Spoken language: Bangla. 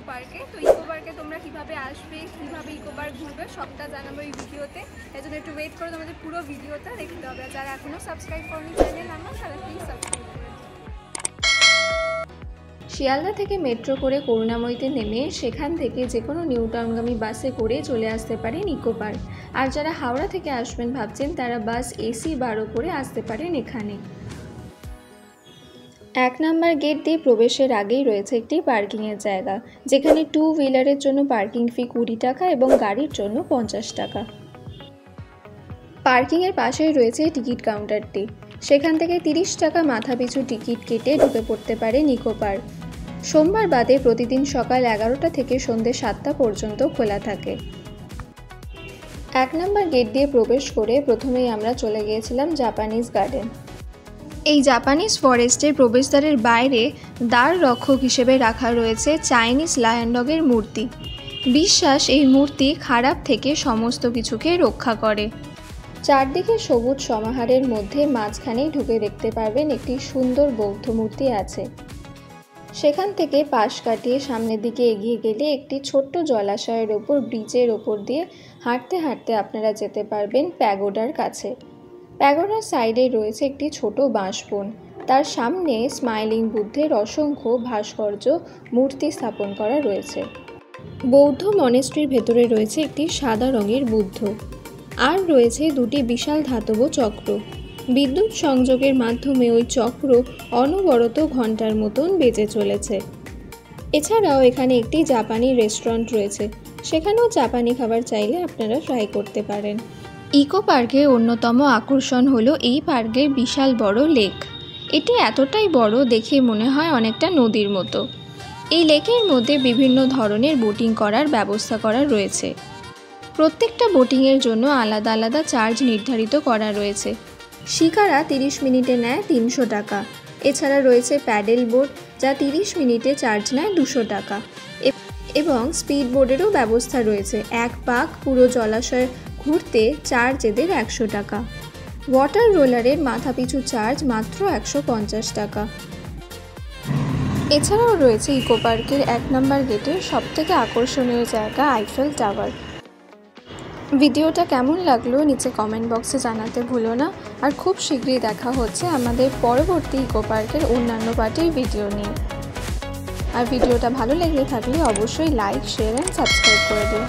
পার্কে। তো ইকো পার্কে তোমরা কীভাবে আসবে, কীভাবে ইকো পার্ক ঘুরবে সবটা জানাবো এই ভিডিওতে। এই জন্য একটু ওয়েট করে তোমাদের পুরো ভিডিওটা দেখতে হবে। যারা এখনও সাবস্ক্রাইব করনি চ্যানেল আমার, তারা প্লিজ সাবস্ক্রাইব করে। শিয়ালদা থেকে মেট্রো করে করুণাময়ীতে নেমে সেখান থেকে যে কোনো নিউ টাউনগামী বাসে করে চলে আসতে পারেন ইকো পার্ক। আর যারা হাওড়া থেকে আসবেন ভাবছেন তারা বাস AC 12 করে আসতে পারেন এখানে। 1 নম্বর গেট দিয়ে প্রবেশের আগেই রয়েছে একটি পার্কিংয়ের জায়গা, যেখানে 2 হুইলারের জন্য পার্কিং ফি 20 টাকা এবং গাড়ির জন্য 50 টাকা। পার্কিংয়ের পাশেই রয়েছে টিকিট কাউন্টারটি, সেখান থেকে 30 টাকা মাথাপিছু টিকিট কেটে ঢুকে পড়তে পারেন ইকো পার্ক। সোমবার বাদে প্রতিদিন সকাল 11টা থেকে সন্ধ্যে 7টা পর্যন্ত খোলা থাকে। 1 নম্বর গেট দিয়ে প্রবেশ করে প্রথমেই আমরা চলে গিয়েছিলাম জাপানিজ গার্ডেন। এই জাপানিজ ফরেস্টের প্রবেশদ্বারের বাইরে দ্বার রক্ষক হিসেবে রাখা রয়েছে চাইনিজ লায়ন ডগের মূর্তি। বিশ্বাস এই মূর্তি খারাপ থেকে সমস্ত কিছুকে রক্ষা করে। চারদিকে সবুজ সমাহারের মধ্যে মাঝখানেই ঢুকে দেখতে পারবেন একটি সুন্দর বৌদ্ধ মূর্তি আছে। সেখান থেকে পাশ কাটিয়ে সামনের দিকে এগিয়ে গেলে একটি ছোট্ট জলাশয়ের ওপর ব্রিজের ওপর দিয়ে হাঁটতে হাঁটতে আপনারা যেতে পারবেন প্যাগোডার কাছে। প্যাগোডার সাইডে রয়েছে একটি ছোট বাঁশবন, তার সামনে স্মাইলিং বুদ্ধের অসংখ্য ভাস্কর্য মূর্তি স্থাপন করা রয়েছে। বৌদ্ধ মনেস্ট্রির ভেতরে রয়েছে একটি সাদা রঙের বুদ্ধ, আর রয়েছে দুটি বিশাল ধাতব চক্র। বিদ্যুৎ সংযোগের মাধ্যমে ওই চক্র অনবরত ঘন্টার মতন বেজে চলেছে। এছাড়াও এখানে একটি জাপানি রেস্টুরেন্ট রয়েছে, সেখানেও জাপানি খাবার চাইলে আপনারা ট্রাই করতে পারেন। ইকো পার্কের অন্যতম আকর্ষণ হলো এই পার্কের বিশাল বড় লেক। এটি এতটাই বড় দেখে মনে হয় অনেকটা নদীর মতো। এই লেকের মধ্যে বিভিন্ন ধরনের বোটিং করার ব্যবস্থা করা রয়েছে। প্রত্যেকটা বোটিংয়ের জন্য আলাদা আলাদা চার্জ নির্ধারিত করা রয়েছে। শিকারা 30 মিনিটে নেয় 300 টাকা। এছাড়া রয়েছে প্যাডেল বোট, যা 30 মিনিটে চার্জ নেয় 200 টাকা, এবং স্পিড বোর্ডেরও ব্যবস্থা রয়েছে। এক পাক পুরো জলাশয় ঘুরতে চার্জ এদের 100 টাকা। ওয়াটার রোলারের মাথাপিছু চার্জ মাত্র 150 টাকা। এছাড়াও রয়েছে ইকো পার্কের 1 নম্বর গেটের সবথেকে আকর্ষণীয় জায়গা আইফেল টাওয়ার। ভিডিওটা কেমন লাগলো নিচে কমেন্ট বক্সে জানাতে ভুলো না। আর খুব শীঘ্রই দেখা হচ্ছে আমাদের পরবর্তী ইকো পার্কের অন্যান্য পার্টির ভিডিও নিয়ে। আর ভিডিওটা ভালো লেগে থাকলে অবশ্যই লাইক, শেয়ার অ্যান্ড সাবস্ক্রাইব করে দিও।